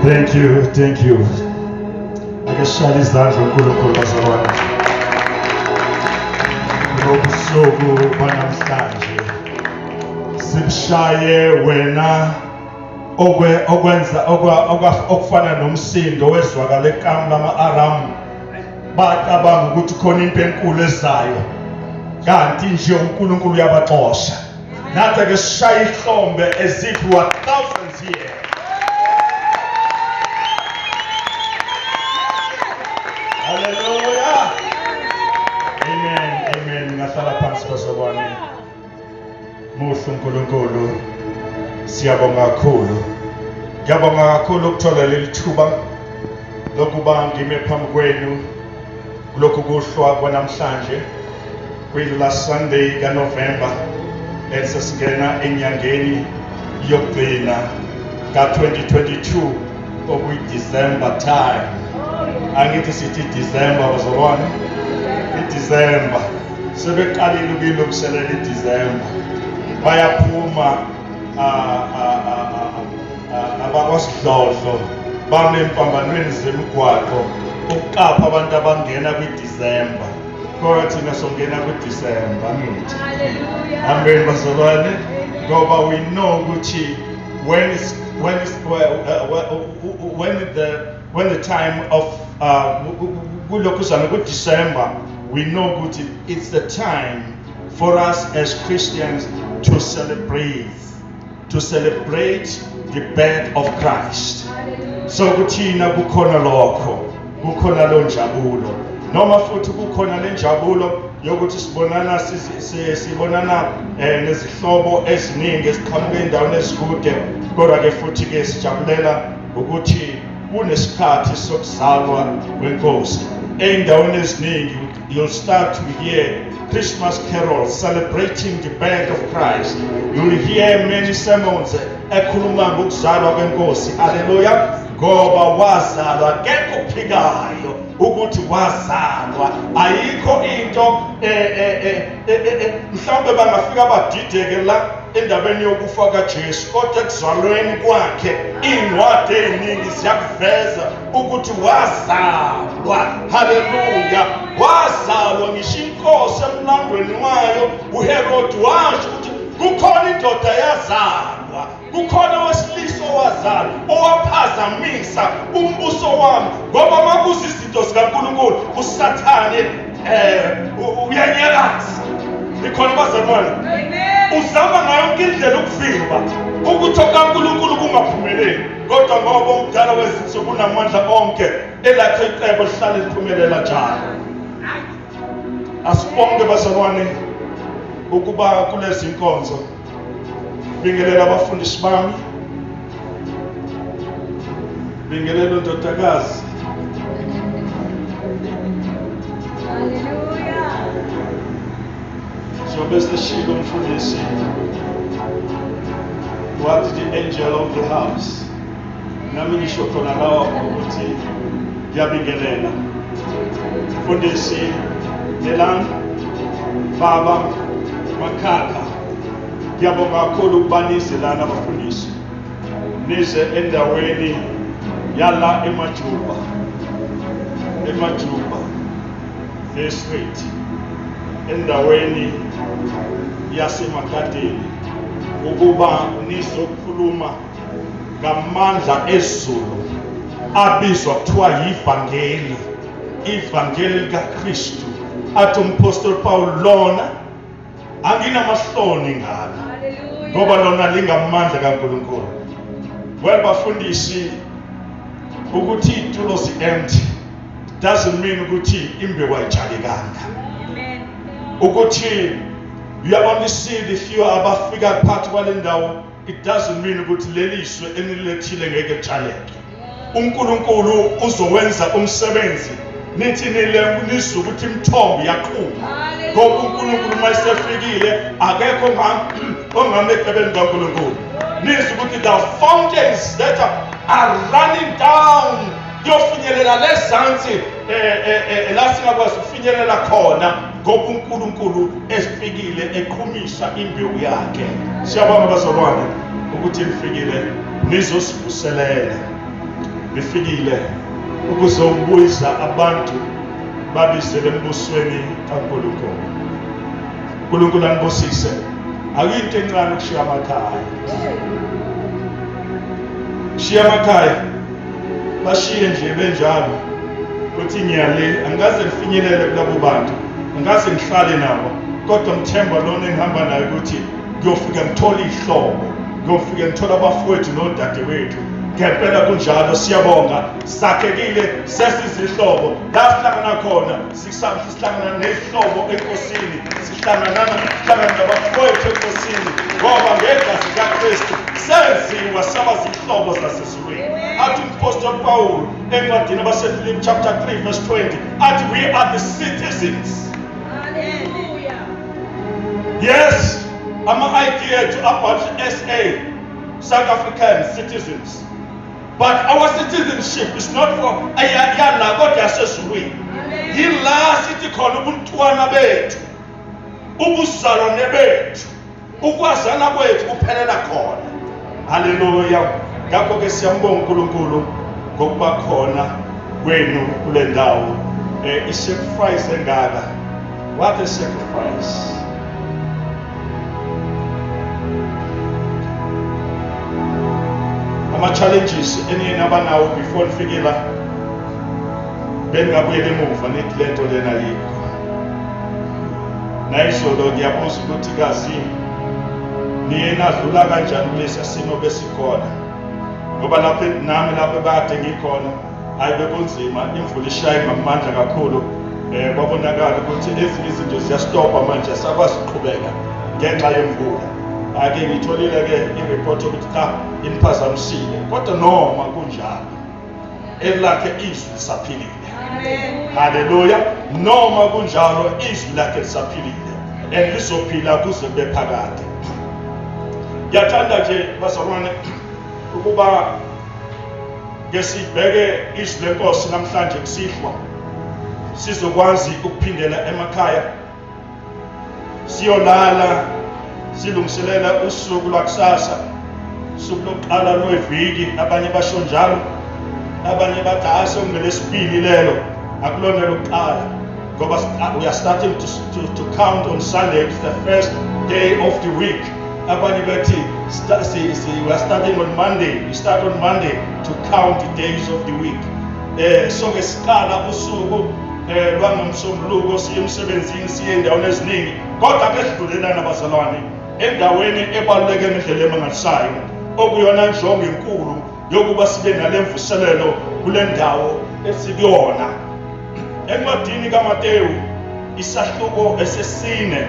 Thank you, thank you. Akashaya izandla uNkulunkulu bazalwane. Ngobusuku banamhlanje simshaye wena okwenza okufana nomsindo wezwakala ekamla lama-Aram bacabanga ukuthi khona into enkulu ezayo kanti nje uNkulunkulu uyabaxosha. Nathi ake sishaye ihlombe as if we are thousands here. Hallelujah. Amen. Amen. Ngahlala phansi bazalwane. Muhle uNkulunkulu. Siyabonga kakhulu. Ngiyabonga kakhulu ukuthola leli thuba lokuba ngime phambi kwenu kulokhu kuhlwa kwanamhlanje kwi-last Sunday kaNovember esesingena enyangeni yokugcina ka-2022 okuyi-December time. Angithi sithi December bazalwane. I-December sebeqalile ukuyilungiselela i-December. Bayaphuma abakwasidlodlo bame empambanweni zemigwaqo ukuqapha abantu abangena kwi-December. Kodwa thina songena kwi-December angithi. Amen bazalwane. Ngoba we know ukuthi when the time of kulokuzana ku-December, we know ukuthi it's the time for us as Christians to celebrate the birth of Christ. So kuthina kukhona lokho, kukhona lo njabulo. Noma futhi kukhona le njabulo yokuthi sibonana nezihlobo eziningi eziqhamuka endaweni ezikude, kodwa ke futhi ke sijabulela ukuthi kunesikhathi sokuzalwa kwenkosi. Endaweni eziningi you'll start to hear Christmas carols celebrating the birth of Christ. You'll hear many sermons ekhuluma ngokuzalwa kwenkosi. Hallelujah. Ngoba wazalwa akekho ophikayo ukuthi wazalwa. Ayikho into mhlawumbe bangafika badideke la endabeni yokufa kaJesu, kodwa ekuzalweni kwakhe incwadi eziningi ziyakuveza ukuthi wazalwa. Haleluya. Wazalwa ngisho inkosi emlandweni wayo uHerod washo ukuthi kukhona indoda yazalwa, kukhona wesilisa owazalwa owaphazamisa umbuso wami. Ngoba makuza izinto zikaNkulunkulu uSathane uyanyakaza. Ikhona bazalwane. Uzama ngayo yonke indlela ukuvimba ukuthi okaNkulunkulu kungaphumeleli. Kodwa ngoba umdala wezinto kunamandla onke elakhe icebo lihlale liphumelela njalo. Asibonge bazalwane ukuba kulezi inkonzo bingelela abafundisi bami, bingelela undodakazi. Hallelujah. So Mr. Shigo Mfundisi, what the angel of the house? Nami nisho khona lawa ukuthi ngiyabingelela. Mfundisi Nelanga, Baba, Makaka, ngiyabonga kakhulu ukubanise lana abafundisi. Nize endaweni yala emajuba. The street. Endaweni yasemakadeni ukuba nizokhuluma ngamandla ezulu abizwa kuthiwa yivangeli, ivangeli likaKristu. Athi umpostoli Paul lona anginamahloni ngalo ngoba lona lingamandla kaNkulunkulu. Well bafundisi, ukuthi itulo si-empty doesn't mean ukuthi imbewu ayijalekanga. Ukuthi you only see the few abafika phakathi kwale ndawo, it doesn't mean ukuthi leliswe enilethile ngeke lijaleke. uNkulunkulu uzowenza umsebenzi nithi nizwe ukuthi imithombo yaqhuma. Ngoba uNkulunkulu mayisefikile akekho ongame eqebeni kaNkulunkulu. Nizwe ukuthi the fountains that are running down yofinyelela lezansi la singakwazi ufinyelela khona ngoba uNkulunkulu esifikile eqhumisa imbewu yakhe. Siyabonga bazalwane ukuthi nifikile nizosivuselela. lifikile ukuzobuyisa abantu babizele embusweni kaNkulunkulu. uNkulunkulu anibusise. Akuyinto encane ukushiya amakhaya. Shiya amakhaya bashiye nje benjalo uthi ngiyale angikaze ngifinyelele kulabo bantu, angikaze ngihlale nabo, kodwa ngithemba lona engihamba naye ukuthi ngiyofika ngithola ihlobo, ngiyofika ngithola abafowethu nodadewethu. Ngempela kunjalo, siyabonga, sakhekile sesizihlobo. La sihlangana khona sihlangana nezihlobo enkosini, sihlangana nabafowethu enkosini, ngoba ngegazi likaKristu senziwa saba zihlobo zasezulwini. Athi umpostoli Paul encwadini yabaseFilipi chapter 3 verse 20 athi we are the citizens. Hallelujah. Yes, ama-ID ethu abhalwe SA, South African citizens. But our citizenship is not for yala kodwa yasezulwini. Yila sithi khona ubuntwana bethu, ubuzalwane bethu, ukwazana kwethu kuphelela khona. Hallelujah. Ngakho ke siyambonga uNkulunkulu ngokuba khona kwenu kule ndawo. I-sacrifice engaka. What a sacrifice. Ama-challenges eniyeni abanawo before nifike la bengingabuyela emuva nithi lento lena yikho. Nayizolo ngiyabuza ukuthi kazi niye nadlula kanjani kulesi simo besikhona, ngoba lapho nami lapho kade ngikhona hayi bekunzima, imvula ishaya ngamandla kakhulu. Kwabonakala ukuthi ezinye izinto ziyastopa manje, asakwazi ukuqhubeka ngenxa yemvula. Ake ngitholile-ke i-report yokuthi cha iniphazamisile, kodwa noma kunjalo elakhe izwi lisaphilile. Haleluya. Noma kunjalo izwi lakhe lisaphilile and lizophila kuze kube phakade. Ngiyathanda nje bazalwane ukuba ngesibheke izwi lenkosi namhlanje kusihlwa sizokwazi ukuphindela emakhaya, siyolala silungiselela usuku lwakusasa, usuku lokuqala lweviki. Abanye basho njalo, abanye bathi asengolesibili lelo, akulona lokuqala, ngoba we are starting to count on Sunday. It's the first day of the week. Abanye bathi we are starting on Monday. We start on Monday to count the days of the week. So ngesiqala usuku lwangomsombuluko siye emsebenzini, siye endaweni eziningi, kodwa kesidlulelana bazalwane endaweni ebaluleke ngendlela emangalisayo, okuyona njongo enkulu yokuba sibe nalemvuselelo kule ndawo esikuyona. Encwadini kaMateyu isahluko esesine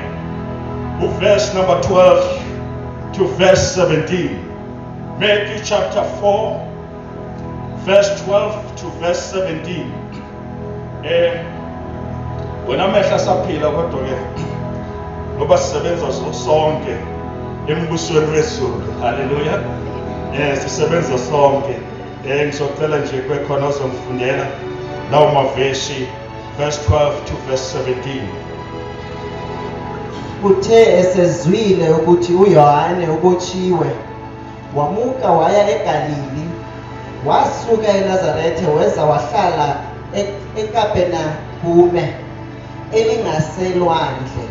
uverse number 12 to verse 17. Matthew chapter 4 verse 12 to verse 17. Wena amehla saphila kodwa ke ngoba sisebenza sonke embusweni wezulu. Haleluya. Sisebenza sonke. Ngizocela nje kwekhona ozongifundela lawo mavesi verse 12 to verse 17. Kuthe esezwile ukuthi uYohane ubotshiwe, wamuka waya eGalili, wasuka eNazarethe weza wahlala eKapenaume elingaselwandle,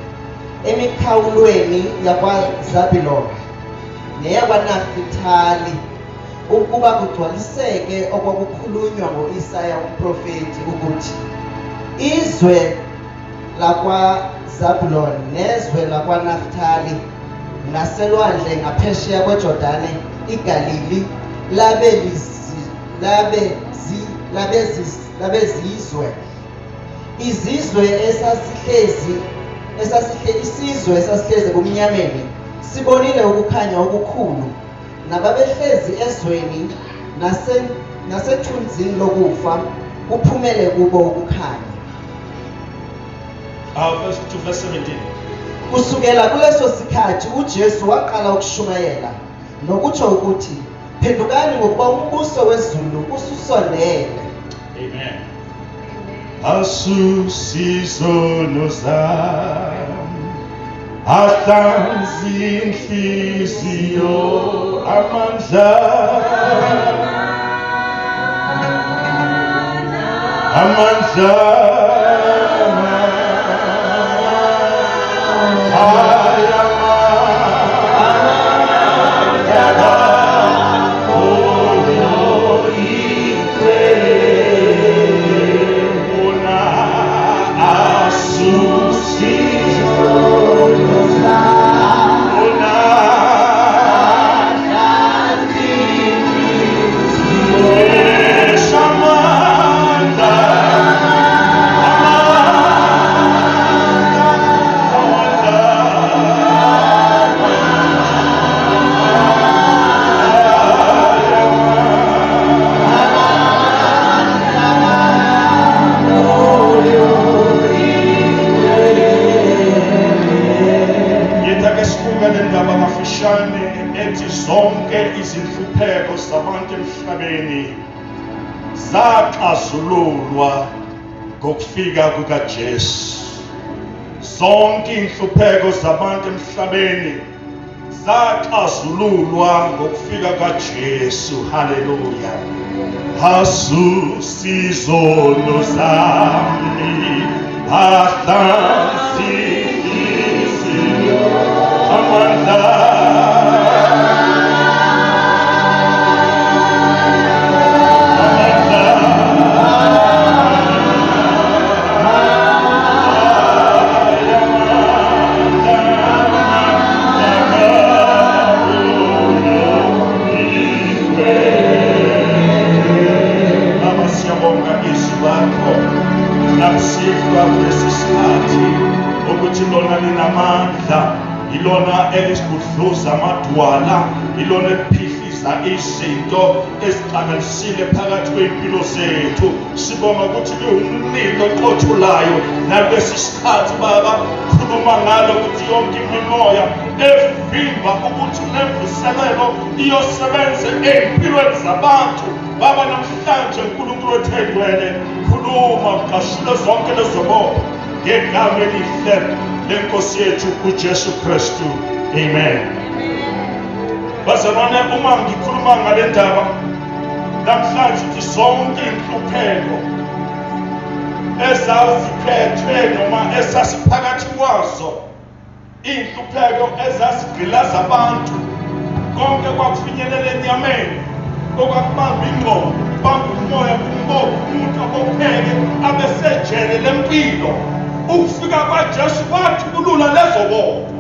emikhawulweni yakwaZebuloni neyakwaNafithali, ukuba kugcwaliseke okwakukhulunywa ngo-Isaya umprofeti ukuthi izwe lakwaZebuloni nezwe lakwaNafithali ngaselwandle ngaphesheya kweJordani iGalili labezizwe, isizwe esasihlezi kumnyameni sibonile ukukhanya okukhulu, nababehlezi ezweni nasethunzini lokufa kuphumele kubo ukukhanya. Verse 2 verse 17. Kusukela kuleso sikhathi uJesu waqala ukushumayela nokutsho ukuthi phendukani ngokuba umbuso wezulu ususondele. Amen. Asusizono zami ahlanzi inhliziyo amandla ethi zonke izinhlupheko zabantu emhlabeni zaxazululwa ngokufika kukaJesu. Zonke inhlupheko zabantu emhlabeni zaxazululwa ngokufika kaJesu. Haleluya. Hasusizono zami ahlanzekisiwe amandla nakusifwa kulesi sikhathi ukuthi lona linamandla, ilona elisibudluza amadwala, ilona eliphihliza izinto ezixakalisile phakathi kwempilo zethu. Sibonga ukuthi liwumlilo oqothulayo nalesi sikhathi Baba, khuluma ngalo ukuthi yonke imimoya evimba ukuthi lemvuselelo iyosebenza empilweni zabantu Baba, namhlanje uNkulunkulu othendwele, khuluma uqashule zonke lezobopho ngegama elihle lenkosi yethu uJesu Kristu. Amen. Bazalwane, uma ngikhuluma ngale ndaba namhlanje ukuthi zonke inhlupheko ezaziphethwe noma esasiphakathi kwazo, inhlupheko ezazigqilaza abantu, konke kwakufinyelela enyameni, okwakubamba ingqondo, kubamba umoya, kumbopha umuntu abopheke abesejele lempilo. Ukufika kwaJesu kwathulula lezo bopho.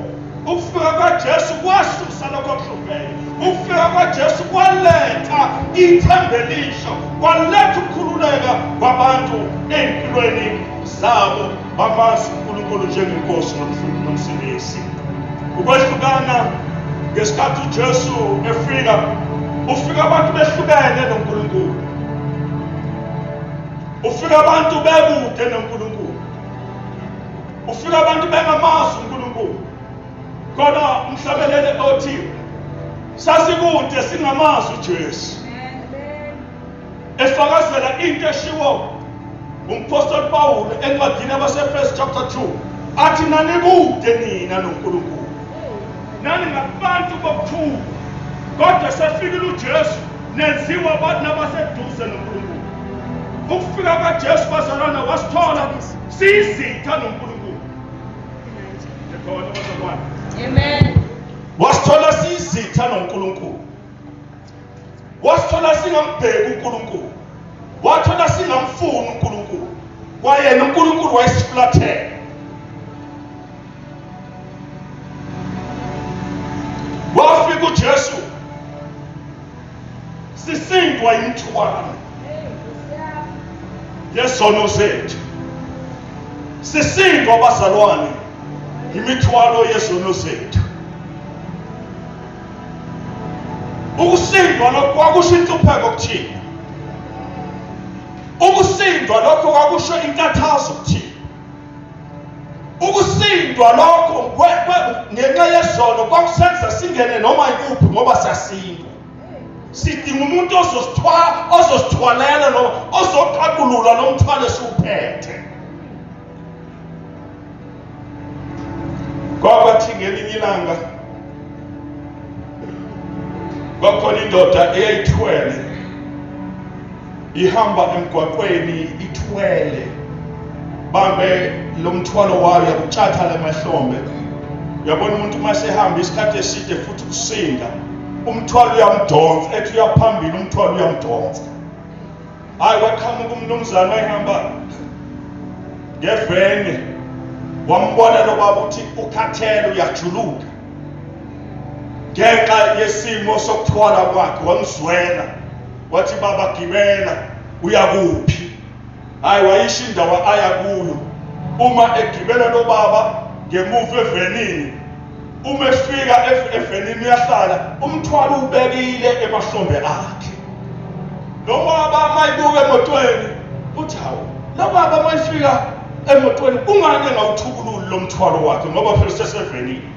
Ukufika kwaJesu kwasusa lokho kuhlupheka. Ukufika kwaJesu kwaletha ithembelisho, kwaletha ukukhululeka kwabantu empilweni zabo, bamazi uNkulunkulu njengenkosi nomsindisi. Ukwehlukana ngesikhathi uJesu efika, ufika abantu behlukene noNkulunkulu. Ufika abantu bekude noNkulunkulu. Ufika abantu bengamazi uNkulunkulu. Kodwa umhlabelele othi sasikude singamazi uJesu. Efakazela into eshiwo umpostoli Paul encwadini yabaseFirst chapter 2, athi nanikude nina noNkulunkulu, nani ngabantu bokuthula, kodwa sefikile uJesu nenziwa abantu nabaseduze noNkulunkulu. Ukufika kaJesu bazalwana wasithola sizitha noNkulunkulu. Amen. Wasithola sizitha noNkulunkulu. Wasithola singambheki uNkulunkulu. Wathola singamfuni uNkulunkulu. Kwayena uNkulunkulu wayesifulathela. Wafika uJesu sisindwa imithwalo yesono zethu. Sisindwa bazalwane imithwalo yesono zethu. Ukusindwa lokho kwakusho inhlupheko kuthina. Ukusindwa lokho kwakusho inkathazo kuthina. Ukusindwa lokho ngenxa yesono kwakusenza singene noma ikuphi ngoba siyasindwa. Sidinga umuntu ozosithwalela noma ozoqaqulula lo mthwalo esiwuphethe. Kwathi ngelinye ilanga kwakhona indoda eyayithwele ihamba emgwaqweni ithwele bambe lo mthwalo wayo yakutshatha lemahlombe. Uyabona umuntu masehamba isikhathi eside futhi kusinda, umthwalo uyamdonsa, ethi uyaphambili umthwalo uyamdonsa. Hayi waqhamuka umnumzana wayehamba ngeveni, wambona lo baba uthi ukhathele uyajuluka ngenxa yesimo sokuthwala kwakhe, wamzwela wathi baba gibela, uyakuphi? Hayi wayisho indawo aya kuyo. Uma egibela lo baba ngemuva evenini, uma efika evenini uyahlala, umthwalo ubekile emahlombe akhe. Lo baba mayibuka emotweni uthi hawu, lo baba mayifika emotweni ungani engawuthukululi lo mthwalo wakhe ngoba phela sesevenini.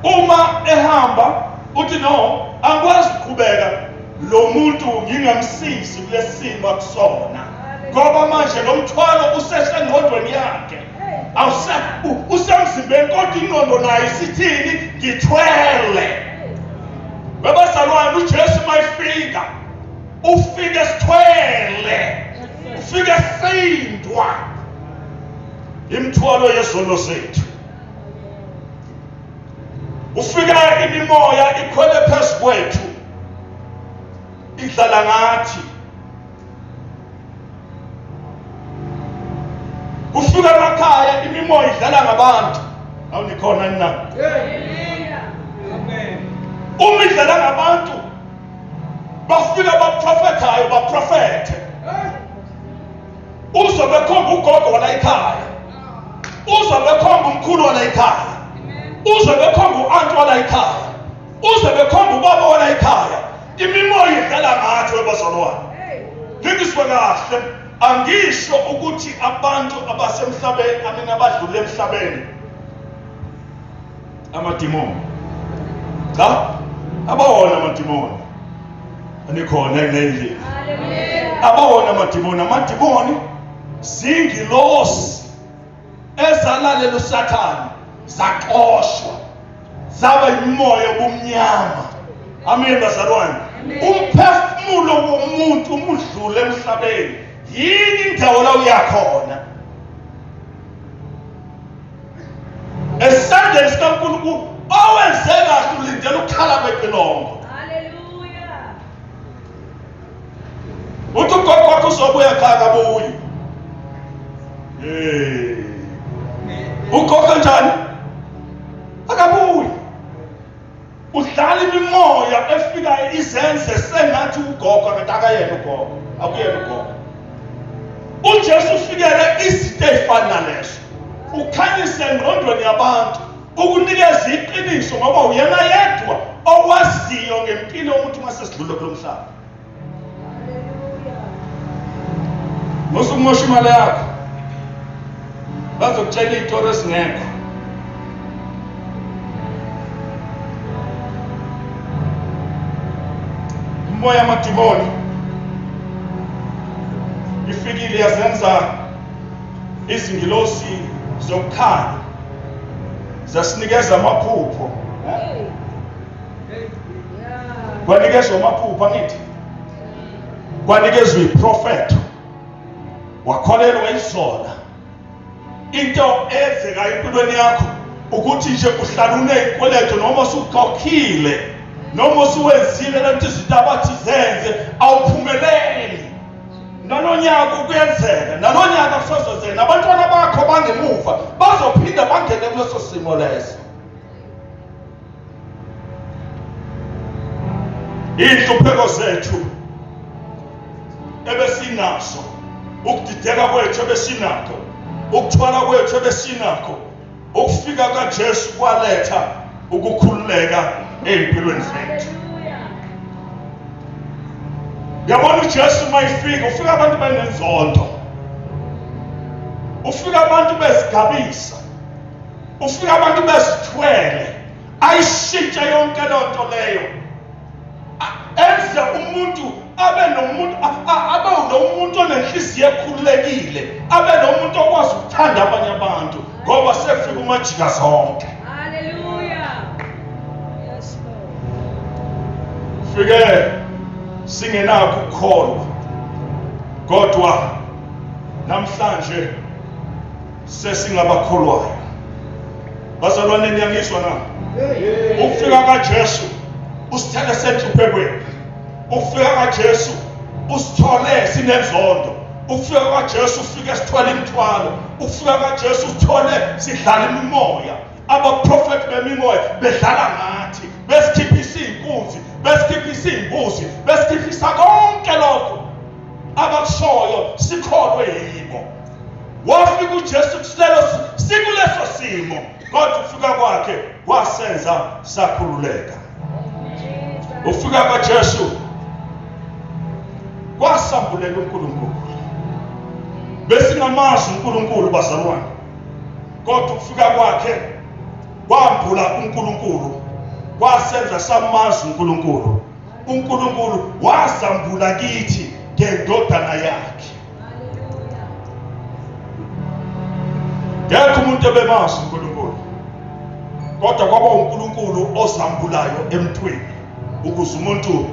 Uma ehamba uthi no, angikwazi ukuqhubeka lo muntu ngingamsisi kulesimo akusona, ngoba manje lo mthwalo usesengqondweni yakhe, usemzimbeni, kodwa ingqondo nayo isithini? Ngithwele. Babazalwane, uJesu mayifika ufike sithwele, ufike sindwa imithwalo yezono zethu. Ufika imimoya ikhwele phezu kwethu idlala ngathi. Ufika emakhaya imimoya idlala ngabantu. Awunikhona nina? Uma idlala ngabantu bafika baprofethayo baprofethe. Uzobe khomba ugogo wala ekhaya, uzobe khomba umkhulu wala ekhaya, uzobe khomba u-anti wala ekhaya, uzobe khomba ubaba wala ekhaya. Imimoya idlala ngathi webazalwane. Ngikuzwe kahle, angisho ukuthi abantu abasemhlabeni, amina abadlule emhlabeni amadimoni. Cha, abawona amadimoni. Anikhona endlini. Abawona amadimoni. Amadimoni zingilosi ezalalela uSathane, zaqoshwa zaba imimoya obumnyama. Amen bazalwane. Umphefumulo womuntu umudlule emhlabeni, yini indawo la uyakhona? Esandleni sikaNkulunkulu owenze kahle ulindele ukukhala kwexilongo. Hallelujah. Uthi ugogo wakho uzobuya ekhaya kabuyi. Ugogo njani? Akabuyi. Udlala imimoya efika izenze sengathi ugogo akayena ugogo, akuyena ugogo. uJesu ufikele izinto ezifana nalezo, ukhanyise engqondweni yabantu, ukunikeza iqiniso ngoba uyena yedwa owaziyo ngempilo yomuntu mase sidlule kulo mhlaba. Musukumosha imali yakho, bazokutshela izitori ezingekho. Umoya amadimoni ifikile yazenza izingilosi zokukhanya, zasinikeza amaphupho. Kwanikezwa amaphupho angithi, kwanikezwa iprofeto, wakholelwa izona. Into ezekayo empilweni yakho ukuthi nje uhlala unezikweletu noma usukhokhile noma usuwenzile lento izinto abathi zenze awuphumeleli. Nanonyaka kuyenzeka, nanonyaka kusazenzeka, nabantwana bakho bangemuva bazophinda bangene kuleso simo leso. Inhlupheko zethu ebesinazo, ukudideka kwethu ebesinakho, ukuthwala kwethu ebesinakho, ukufika kaJesu kwaletha ukukhululeka empilweni zethu. Yabona uJesu mayifika, ufika abantu benenzondo, ufika abantu bezigabisa, ufika abantu bezithwele, ayishintshe yonke lonto leyo. Enze umuntu abe nomuntu onenhliziyo ekhululekile, abe nomuntu okwazi ukuthanda abanye abantu ngoba sefika umajika zonke. Hallelujah. Yes, Lord. Fike singenakho ukukholwa, kodwa namhlanje sesingabakholwayo. Bazalwane, niyangizwa na? Ukufika kaJesu usithele senhluphekweni. Ukufika kaJesu usithole sinezondo. Ukufika kaJesu ufike sithwele imithwalo. Ukufika kaJesu usithole sidlala imimoya. Abaprofeti bemimoya bedlala ngathi, besikhiphisa inkunzi, besikhiphisa imbuzi, besikhiphisa konke lokho abakushoyo sikholwe yibo. Wafika uJesu kusitelo sikuleso simo, kodwa ukufika kwakhe wasenza sakhululeka. Ukufika kaJesu kwasambulela uNkulunkulu. Besingamazi uNkulunkulu bazalwane, kodwa ukufika kwakhe kwambula uNkulunkulu, kwasenza samazi uNkulunkulu. uNkulunkulu wasambula kithi ngendodana yakhe. Ngekho umuntu ebemazi uNkulunkulu, kodwa kwaba uNkulunkulu osambulayo emntwini ukuze umuntu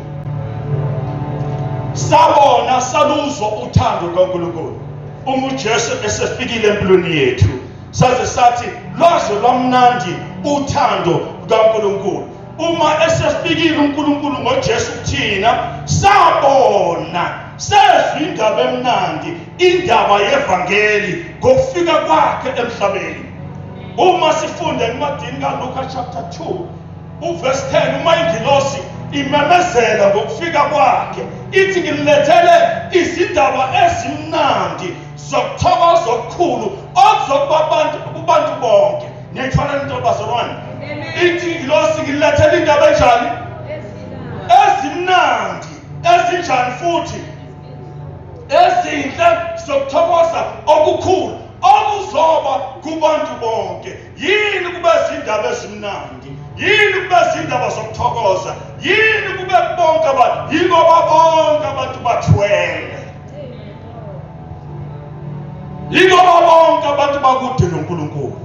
sabona saluzwa uthando kaNkulunkulu. Uma uJesu esefikile empilweni yethu, saze sathi lwaze lwamnandi uthando kaNkulunkulu. Uma esefikile uNkulunkulu ngoJesu kuthina, sabona sezwe indaba emnandi, indaba yevangeli ngokufika kwakhe emhlabeni. Uma sifunda encwadini kaLuka chapter 2 uverse 10, uma ingilosi imemezela ngokufika kwakhe ithi ngilethele izindaba ezimnandi zokuthokoza okukhulu okuzokuba kubantu bonke. Niyayithwala into bazalwane? Ithi ingilosi ngilethele indaba enjani? Ezimnandi, ezinjani futhi? Ezinhle zokuthokoza okukhulu okuzoba kubantu bonke. Yini kube izindaba ezimnandi? Yini kube izindaba zokuthokoza? Yini kube bonke abantu? Yingoba bonke abantu bathwele. Yingoba bonke abantu bakude noNkulunkulu.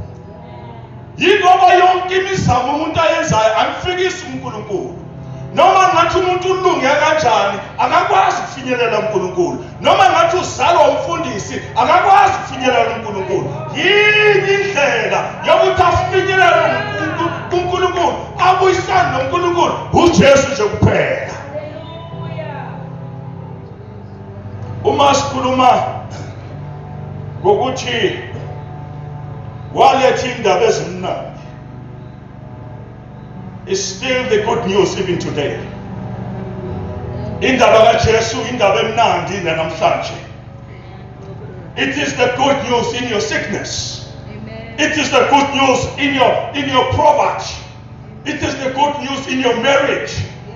Yingoba yonke imizamo umuntu ayenzayo ayifikisi uNkulunkulu. Noma ngathi umuntu ulunge kanjani akakwazi ukufinyelela uNkulunkulu. Noma ngathi uzalwa umfundisi akakwazi ukufinyelela uNkulunkulu. Yini indlela yokuthi afinyelele uNkulunkulu, abuyisane noNkulunkulu? uJesu nje kuphela. Uma sikhuluma ngokuthi waletha indaba ezimnandi, is still the good news even today. Indaba kaJesu indaba emnandi namhlanje. It is the good news in your sickness. It is the good news in your poverty. It is the good news in your marriage.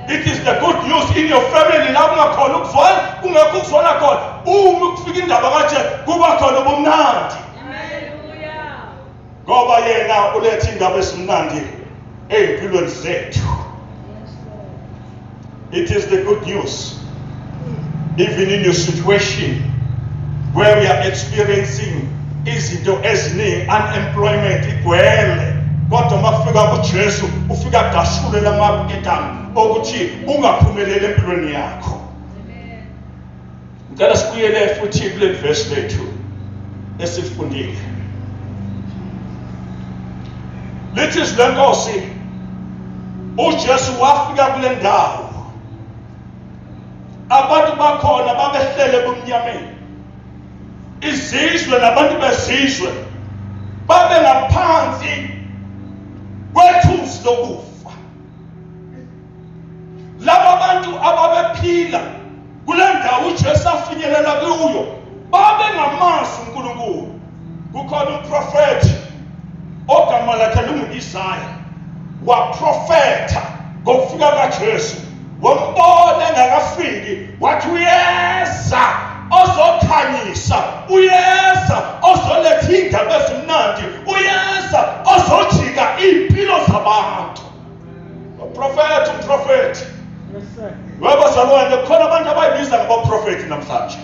It is the good news in your family. La ungakhona ukuzwana, ungekho ukuzwana khona. Uma kufika indaba kaJesu kuba khona ubumnandi. Ngoba yena uletha indaba ezimnandi empilweni zethu. It is the good news even in your situation where we are experiencing izinto eziningi, unemployment igcwele, kodwa makufika kuJesu ufika dashule lamaketanga okuthi ungaphumeleli empilweni yakho. Ngicela sibuyele futhi kule verse lethu esifundile. Lithi lenkosi uJesu wafika kule ndawo, abantu bakhona babehlele bomnyameni, izizwe nabantu bezizwe babe ngaphansi kwethusi lokufa. Laba bantu ababephila kule ndawo uJesu afinyelela kuyo babe ngamazi uNkulunkulu. Kukhona umprofeti ogama lakhe lingu-Isaya, waprofetha ngokufika kaJesu. Wambona engakafiki, wathi uyeza ozokhanyisa, uyeza ozoletha indaba ezimnandi, uyeza ozojika impilo zabantu. Umprofeti. Yes, sir. Wabazalwane, khona abantu abayibiza ngabaprofeti namhlanje.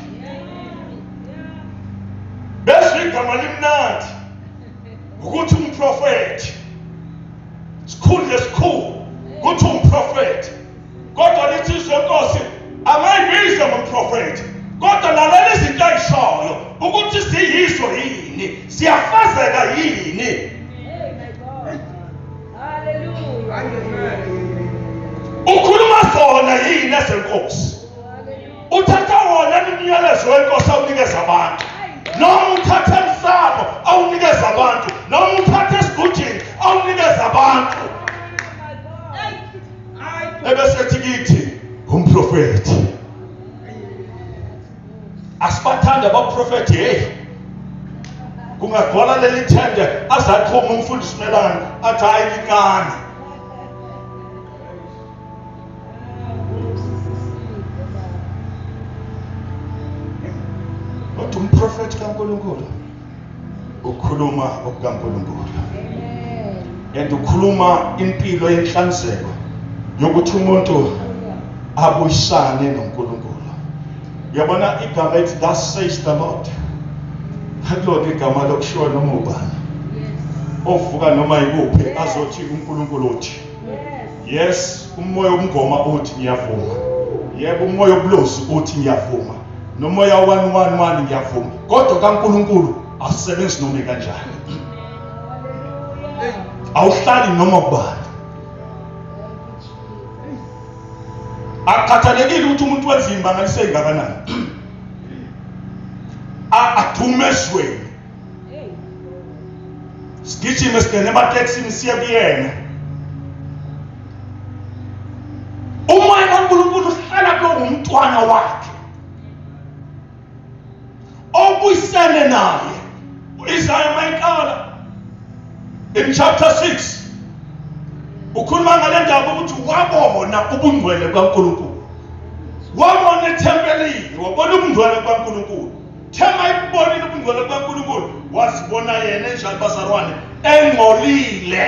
Bezwe igama limnandi ukuthi umprofeti. Sikhulu ukuthi umprofeti. Kodwa lithi izenkosi, ngisho yini, siyafazeka yini. Hey, my God. Hallelujah. Ukhuluma zona yini ezenkosi. Uthatha wona imiyalezo wenkosi awunikeza abantu. Noma uthatha emsamo awunikeza abantu. Noma uthatha esigujini awunikeza abantu. Ebesethi kithi umprofeti. Asibathanda abaprofeti hey. Kungagcwala leli thende azathoma umfundisi Melani athi hayi lincane. Kodwa umprofeti kaNkulunkulu ukhuluma okukaNkulunkulu. And ukhuluma impilo yenhlanzeko yokuthi umuntu abuyisane noNkulunkulu. Yabona igama ethi thus says the Lord. Akulona igama lokushiwa noma ubani. Ovuka noma ikuphi azothi uNkulunkulu uthi. Yes, umoya womngoma uthi ngiyavuma. Yebo umoya wobulosi uthi ngiyavuma. Nomoya wa111 ngiyavuma. Kodwa kaNkulunkulu asisebenzi noma kanjani. Awuhlali noma ubani. Akhathalekile ukuthi umuntu wenzimba ngalise ingakanani. Athumezweni. Sigijime singene emateksini siye kuyena. Umoya kaNkulunkulu uhlala kulo umntwana wakhe. Obuyisene naye. Isaiah mayiqala in chapter 6 ukhuluma ngale ndaba ukuthi wabona ubungcwele kaNkulunkulu. Wabona ethempelini, wabona ubungcwele kaNkulunkulu. Thema ibonile ubungcwele kaNkulunkulu, wasibona yena enjalo bazalwane engcolile.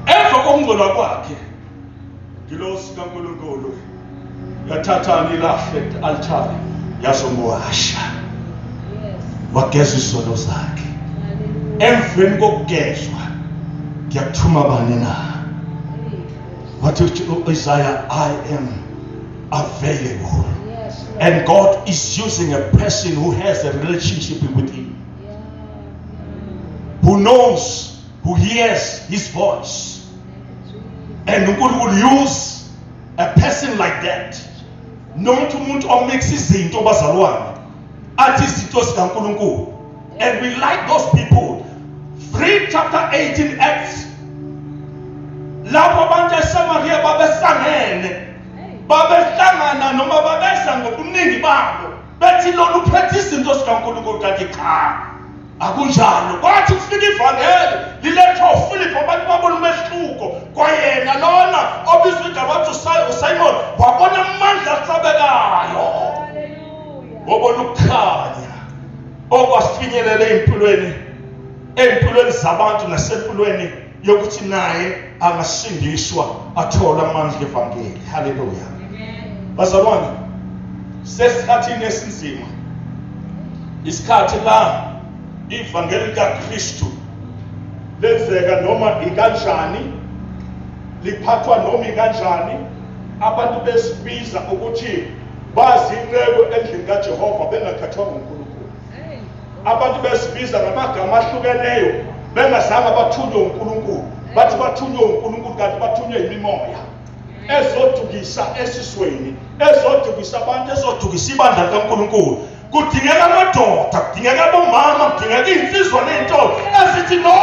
Emva kokungcola kwakhe, ngilosi kaNkulunkulu yathatha ilahle altar yazomuwasha. Wageza isono zakhe. Emveni kokugezwa ngiyakuthuma bani na. Wathi Isaiah, I am available. And God is using a person who has a relationship with him. Who knows, who hears his voice. And uNkulunkulu use a person like that. Not umuntu omix izinto bazalwane. Athi izinto zikaNkulunkulu. And we like those people. Read chapter 18 Acts. Lapho abantu eSamaria babehlangene. Babehlangana noma babeza ngobuningi babo. Bethi lolu phethe izinto zikaNkulunkulu kanti cha. Akunjalo. Kwathi kufika ivangeli lilethwa uPhilip abantu babona umehluko kwayena lona obizwa igama uSimon wabona amandla asabekayo. Wabona ukukhanya okwasifinyelela empilweni zabantu nasempilweni yokuthi naye angasindiswa athola amandla evangeli. Hallelujah. Bazalwane, sesikhathini esinzima. Isikhathi la ivangeli kaKristu lenzeka noma ikanjani, liphathwa noma ikanjani, abantu besibiza ukuthi bazi inqebo endlini kaJehova bengakhathwanga uNkulunkulu. Abantu besibiza ngamagama ahlukeneyo bengazange bathunywe uNkulunkulu. Bathi bathunywe uNkulunkulu kanti bathunywe imimoya ezodukisa esisweni, ezodukisa abantu, ezodukisa ibandla likaNkulunkulu. Kudingeka amadoda, kudingeka abomama, kudingeka insizwa nento ezithi no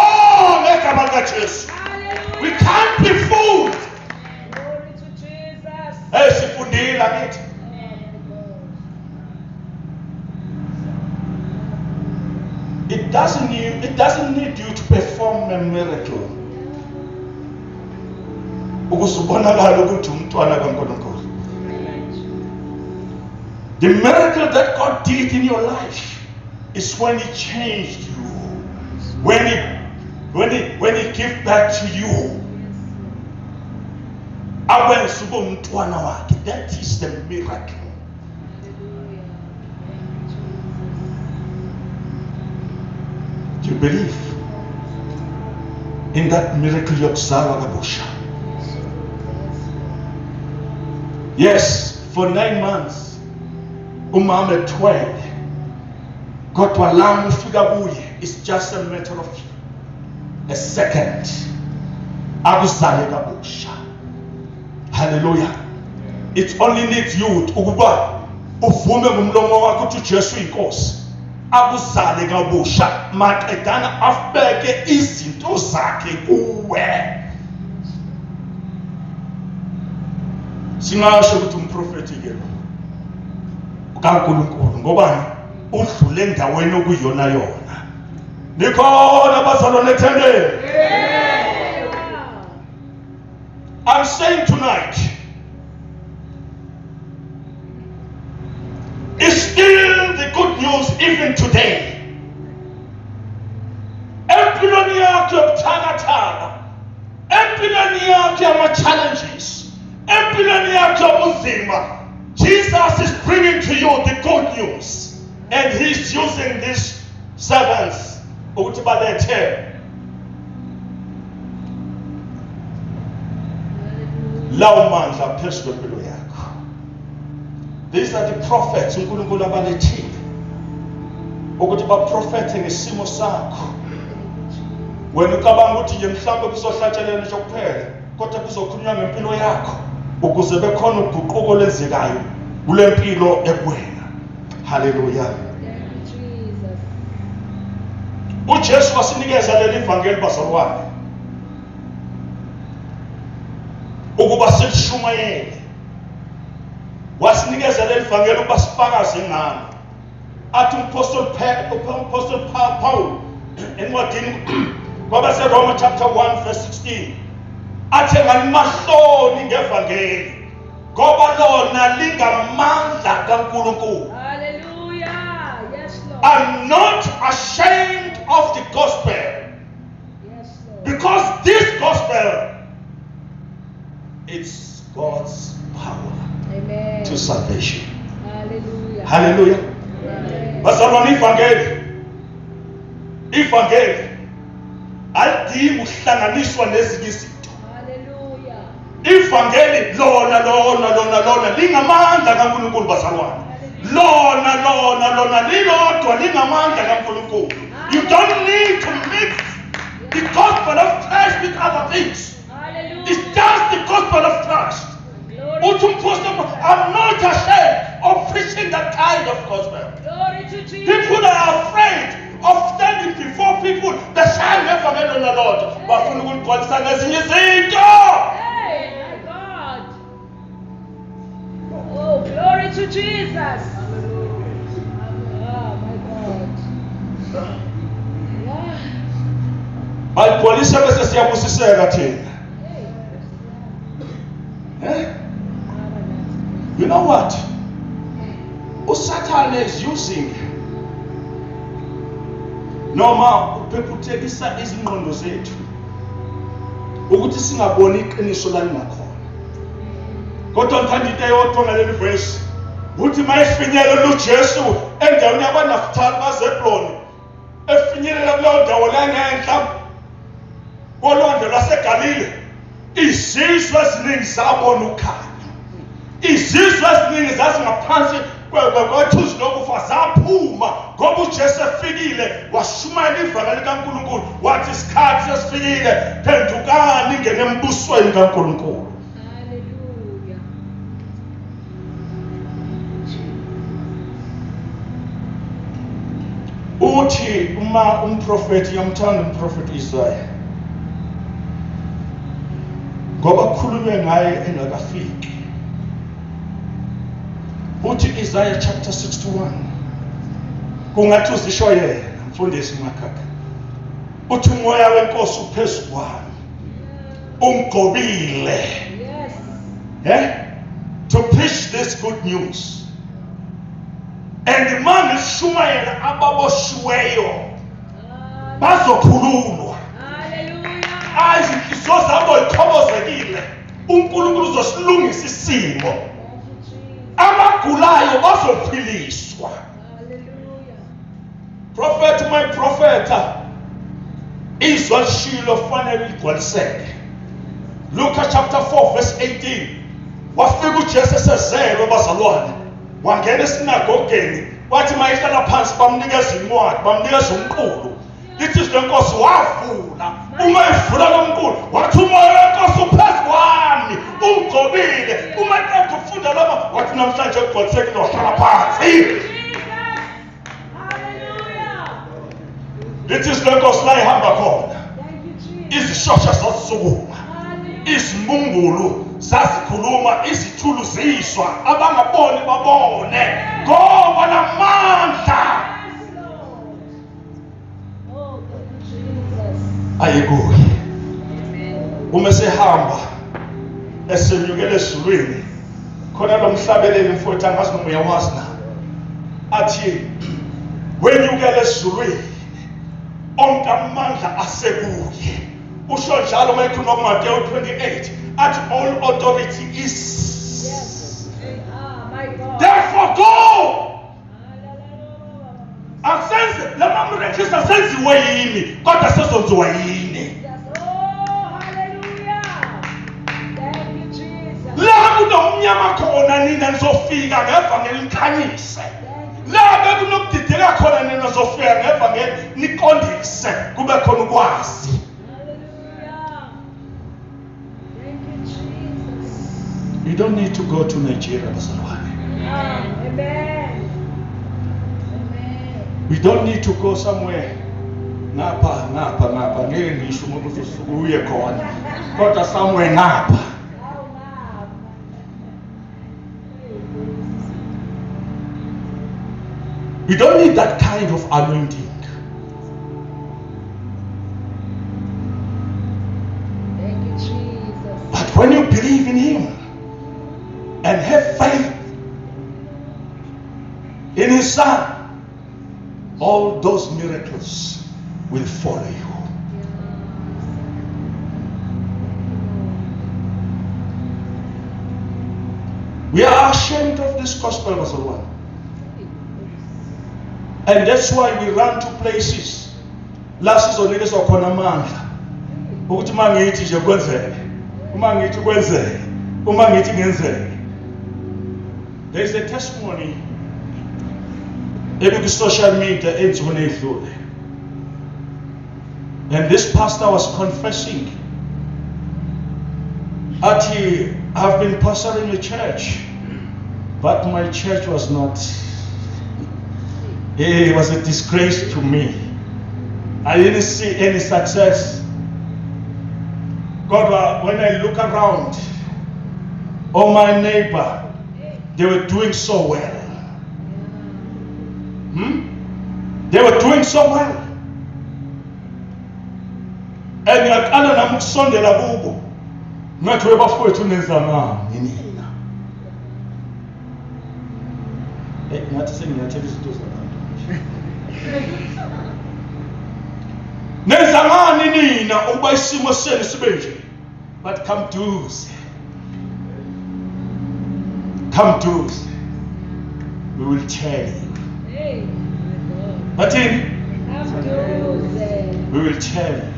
ngegama likaJesu. We can't be fooled. Glory to Jesus. Sifundile akithi. It doesn't need you to perform a miracle. Ukuzubonakala ukuthi umntwana kaNkulunkulu. The miracle that God did in your life is when He changed you, when He gave back to you. That is the miracle. Do you believe in that miracle of Zara Gabusha? Yes, for 9 months umama ethwele kodwa lami ufika kuye it's just a matter of a second akuzale kabusha. Hallelujah. It only needs you ukuba uvume ngomlomo wakho ukuthi uJesu inkosi akuzale kabusha maqedana afbeke izinto zakhe kuwe. Singasho ukuthi umprofeti ke lo kaNkulunkulu ngobani udlule endaweni okuyona yona. Nikhona bazalwane ethendeni. I'm saying tonight, it's still the good news even today. Empilweni yakho yobuthakathaka, empilweni yakho yama-challenges, empilweni yakho yobunzima, Jesus is bringing to you the good news, and He's using these servants ukuthi balethe lawo mandla phezu kwempilo yakho. These are the prophets uNkulunkulu abalethile ukuthi baprofethe ngesimo sakho. Wena ucabanga ukuthi nje mhlawumbe kuzohlatshelela nje kuphela kodwa kuzokhulunywa ngempilo yakho ukuze bekhona uguquko lenzekayo kule mpilo ekuwena. Hallelujah. uJesu wasinikeza leli ivangeli bazalwane ukuba silishumayele. Wasinikeza leli ivangeli ukuba sifakaze ngalo. Athi Apostle Paul encwadini kwabaseRoma chapter 1 verse 16 athi ngalimahloni ngevangeli ngoba lona lingamandla kaNkulunkulu. Hallelujah. Yes, Lord. I'm not ashamed of the gospel. Yes, Lord. Because this gospel, it's God's power Amen. to salvation. Hallelujah. Hallelujah. Amen. Bazalwane ivangeli alidingi ukuhlanganiswa nezinye izinto. Hallelujah. Ivangeli lona lingamandla kaNkulunkulu bazalwane. Lona lilodwa lingamandla kaNkulunkulu. You don't need to mix the gospel of Christ with other things. Hallelujah. It's just the gospel of Christ. I'm not ashamed of preaching that kind of gospel. Glory to Jesus. People are afraid of standing before people that shall never get on the Lord. Bafuna ukugcwalisa ngezinye izinto. Hey, my God. Oh, glory to Jesus. Oh, my God. Yeah. Bayigcwalisa bese siyabusiseka thina. Hey. You know what? Satan is using noma uphephuthelisa izingqondo zethu ukuthi singaboni iqiniso lalingakhona. Kodwa ngithanda into eyodwa ngaleli verse uthi mayefinyelela uJesu endaweni yabaNafthali baZebuloni efinyelela kuleyo ndawo langenhla kolwandle lwaseGalile, izizwe eziningi zabona ukhanya. Izizwe eziningi zazingaphansi kwethuzi lokufa zaphuma ngoba uJesu efikile washumayela ivangeli likaNkulunkulu wathi isikhathi sesifikile phendukani ngene embusweni kaNkulunkulu. Hallelujah. Uthi uma umprofeti yamthanda umprofeti Isaiah ngoba kukhulunywe ngaye engakafiki. Uthi Isaiah chapter 61 kungathi uzisho yena mfundisi makhakha uthi umoya wenkosi uphezu kwami ungqobile Yes. to preach this good news and mangishumayela ababoshiweyo bazokhululwa. Hallelujah. Izinhliziyo zabo zikhobozekile uNkulunkulu uzosilungisa isimo. Abagulayo bazophiliswa. Hallelujah. Prophet, my prophet, izwa lishilo fanele ligcwaliseke. Luke chapter 4 verse 18 wafika uJesu esezelwe bazalwane, wangena esinagogeni, wathi mayehlala phansi bamnikeza incwadi, bamnikeza umqulu. Lithi izwi lenkosi wavula, uma evula lo mqulu wathi umoya wenkosi uphezu kwami, ungigcobile. Uma eqeda ukufunda laba wathi namhlanje ugcwalisekile, wahlala phansi. Lithi izwi lenkosi la ihamba khona, izishosha zazisukuma, izimbungulu zazikhuluma, izithulu ziswa, abangaboni babone, ngoba namandla ayekuye. Uma sehamba esenyukele ezulwini, khona lo mhlabeleli mfowethu angazi noma uyawazi na, athi wenyukele ezulwini onke amandla asekuye. Usho njalo uma ekhuluma kuMateyu 28 athi all authority is. Therefore go. Akusenze lama mregister senziwe yini kodwa sezonziwa yini. La kunomnyama khona nina nizofika ngevangeli nikhanyise. La bekunokudideka khona nina nizofika ngevangeli niqondise kube khona ukwazi. You don't need to go to Nigeria, bazalwane. Amen. We don't need to go somewhere. Ngapha. Ngeke ngisho umuntu usuke uye khona. Kodwa somewhere ngapha. We don't need that kind of anointing. Thank you, Jesus. But when you believe in Him and have faith in His Son, all those miracles will follow you. We are ashamed of this gospel, Bazalwane. And that's why we run to places. Last season, it is upon amandla. Ukuthi mangithi nje kwenzeke. Uma ngithi kwenzeke. Uma ngithi ngenzeke. There is a testimony in social media enziwe nedlule. And this pastor was confessing that I've been pastoring a church, but my church was not. It was a disgrace to me. I didn't see any success. God, when I look around, all my neighbor, they were doing so well. They were doing so well. And ngiyaqala nami ukusondela kubo. Ngathi webafowethu nenzamani nina. Ngathi sengiyathela izinto zabantu. Nenzamani nina ukuba isimo senu sibe nje. But come duze. Come duze. We will tell you. Hey, But we will tell you.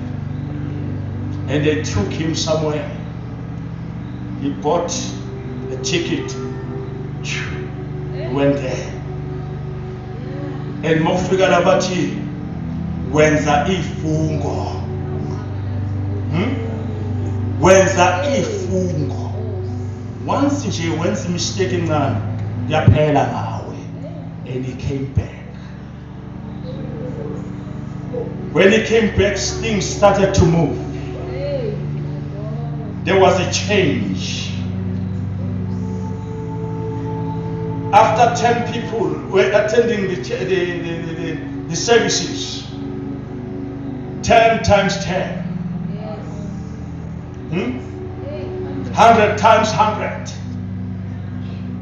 And they took him somewhere. He bought a ticket. Went there. And mofika labathi wenza ifungo. Wenza ifungo. Once nje wenza mistake encane yaphela ngawe. And he came back. When he came back, things started to move. There was a change. After 10 people were attending the services, 10 times 10, 100 times 100,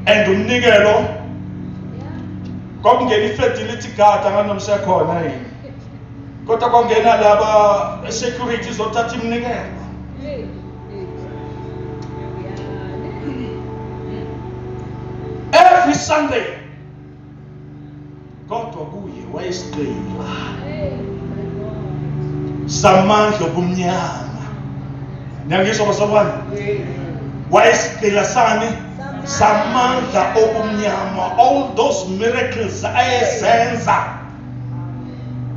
and umnikelo kwakungena i-fertility card anganomsekhona yini, kodwa kwangena laba security zothatha imnikelo. Every Sunday, kodwa kuye wayesigqila samandla obumnyama. Niyangizwa bazalwane? wayesigqila sani samandla obumnyama. All those miracles ayezenza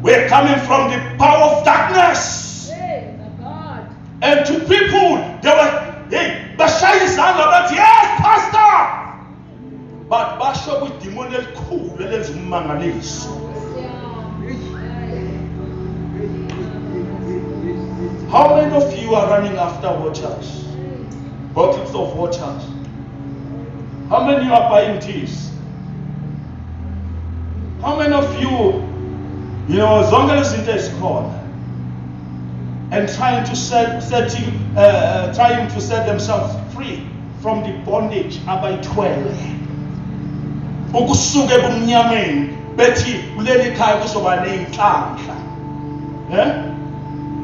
were coming from the power of darkness. Hey, the God. And to people, they were, hey, bashaya izandla bathi, yes, pastor. But basho kwidemon elikhulu elenza ummangaliso. How many of you are running after waters? Bottles of waters? How many are buying teas? How many of you, zonke lezi zinto ezikhona, and trying to set themselves free from the bondage abayithwele? Ukusuka ebumnyameni bethi kuleli khaya kuzoba neyinhlanhla.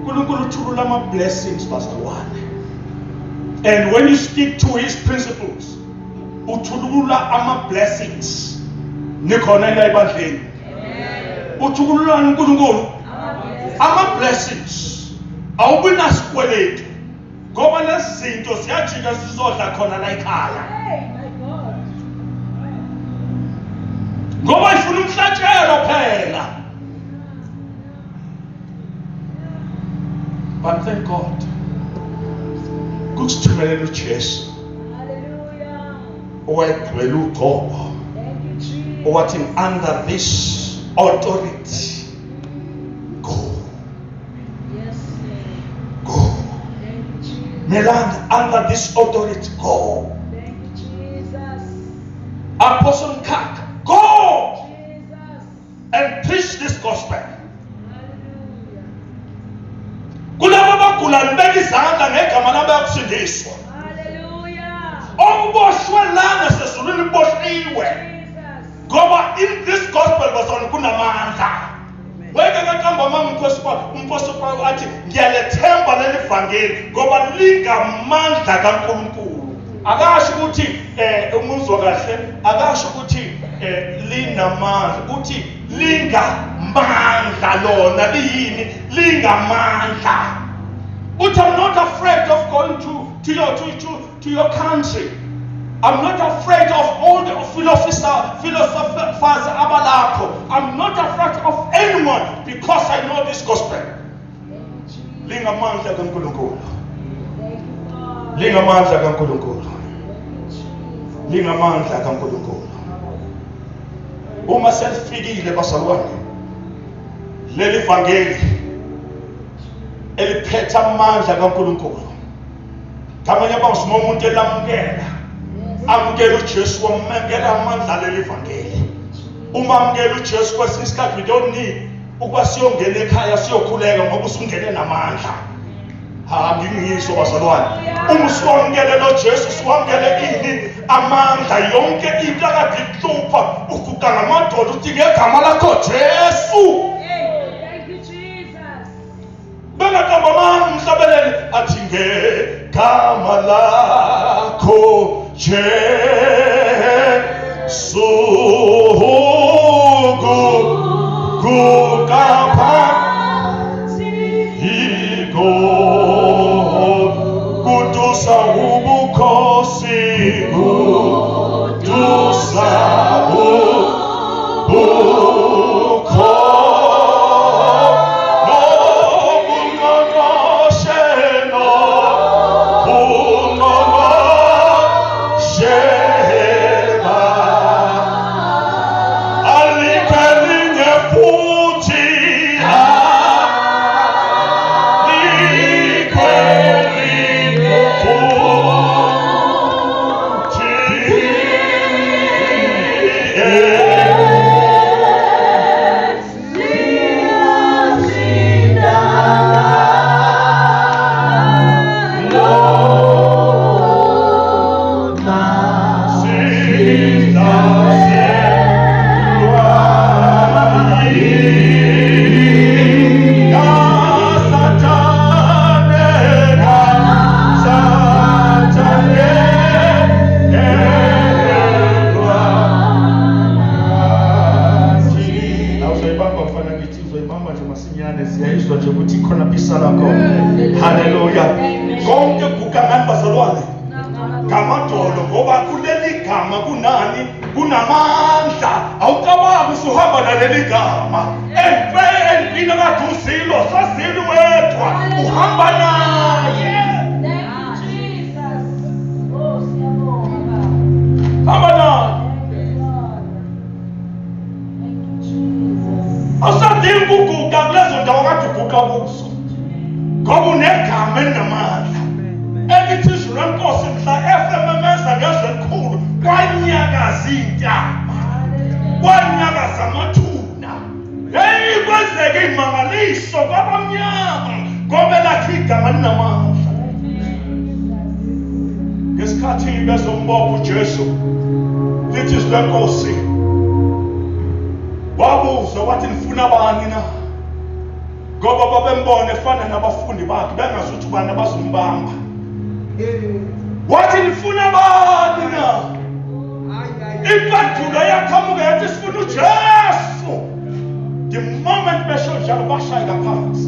uNkulunkulu uthulula ama-blessings bazalwane. And when you stick to his principles, uthulula ama-blessings. Nikhona la ebandleni. Uthulula uNkulunkulu ama-blessings. Awubi nasikweletu ngoba lezi zinto siyajika sizodla khona la ekhaya. Hey, my God. Ngoba ifuna umhlatshelo phela. But thank God, kusithumelela uJesu Hallelujah. owayegcwele uqobo, Thank you, Jesus. owathi under this authority, go, Yes, go. thank you, Jesus. Melanda, under this authority, go. Thank you, Jesus. Apostle Kaka, go Jesus. and preach this gospel. Hallelujah. Kulabo bagula nibeka izandla ngegama lami bayakusindiswa. Hallelujah. Okuboshwe lana sezulwini boshiwe. Jesus. Ngoba in this gospel bazona kunamandla. Weke kaqamba umphostoli Paul athi ngiyalethemba leli vangeli ngoba lingamandla kaNkulunkulu. Akasho ukuthi umuzwa kahle, akasho ukuthi linamandla, uthi lingamandla lona liyini? Lingamandla. But I'm not afraid of going to your country. I'm not afraid of all the philosophers abalapho. I'm not afraid of anyone because I know this gospel. Thank you, Jesus. Lingamandla kaNkulunkulu. Thank you, God. Lingamandla kaNkulunkulu. Thank you, Jesus. Lingamandla kaNkulunkulu. Uma selifikile bazalwane, leli vangeli eliphethe amandla kaNkulunkulu. Ngamanye amazwi umuntu elamukela, amukela uJesu, wamukela amandla leli vangeli. Uma amukela uJesu kwesinye isikhathi we don't need ukuba siyongena ekhaya siyokhuleka ngoba usungene namandla. Ngingisho bazalwane, uma usuwamukele lo Jesu usuwamukele ini amandla, yonke into akade ihlupha uguga ngamadolo uthi ngegama lakho Jesu. Thank you, Jesus. Bengaqamba mani umhlabeleli athi ngegama lakho Jesu kukaphansi kudusa ubukhosi, kudusa gama kunani kunamandla awucabangi usuhamba naleli gama empini kade uzilo sazile wedwa uhamba naye hamba naye awusadingi ukuguga kulezo ndawo kade uguga kuzo ngoba unegama elinamandla elithi izwi lenkosi mhla efememeza ngezwi elikhulu kwanyakaza iy'ntaba kwanyakaza amathuna heyi kwenzeka iy'mangaliso kwabamnyama ngoba elakhe igama linamandla. Ngesikhathi bezombopha uJesu lithi izwi lenkosi wabuza wathi nifuna bani na ngoba babembona efana nabafundi bakhe bengazi ukuthi ubani abazombamba. Wathi nifuna bani na impendulo yaqhamuka yathi sifuna uJesu. The moment besho njalo bashayela phansi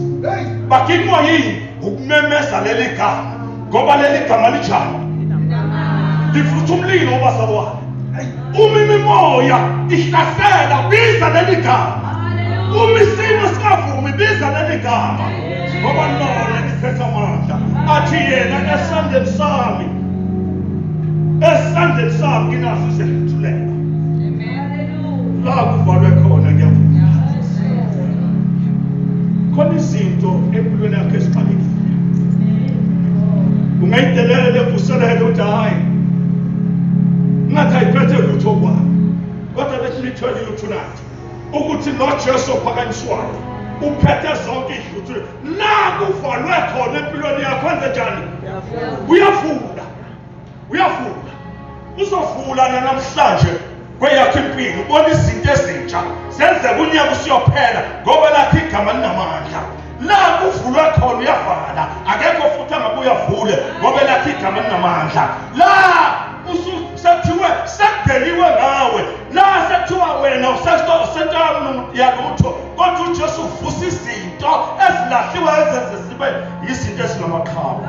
bakinwa yini ukumemeza leli gama ngoba leli gama lijalo lifutha umlilo obazalwane. Uma imimoya ihlasela biza leli gama, uma isimo singavumi biza leli gama ngoba lona liphethe amandla. Athi yena esandleni sami nginaso iselithulela la kuvalwe khona. Ngiyavuma khona izinto empilweni yakho eziqalekile ungayidelela levuselele ukuthi hayi ngathi ayiphethe lutho kwami, kodwa let me tell you tonight ukuthi lo Jesu ophakanyiswayo uphethe zonke izitho la kuvalwe khona empilweni yakho. Enze njani? Uyavula uzovula namhlanje kweyakho impilo ubona izinto ezintsha zenzeka unyaka usiyophela ngoba lakho igama linamandla. La kuvulwe khona uyavala akekho futhi angabe uyavule ngoba lakho igama linamandla. La sekuthiwe sekudeliwe ngawe, la sekuthiwa wena usento yalutho, kodwa uJesu uvusa izinto ezilahliwe ezenze zibe izinto ezinamaqhawe.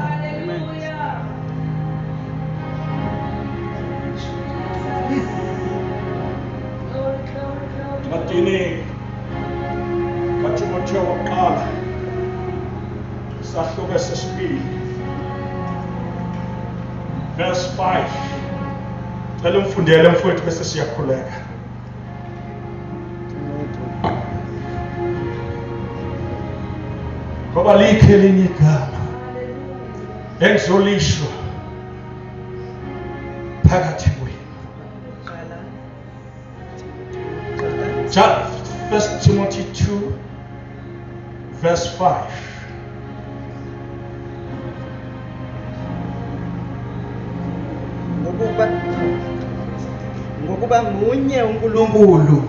Madini kaThimotheo wokuqala sahluko sesibili verse 5. Cela umfundele mfowethu bese siyakhuleka. Ngoba likhe elinye igama engizolisho phakathi kwenu. First Timothy 2 verse 5. Ngokuba munye uNkulunkulu,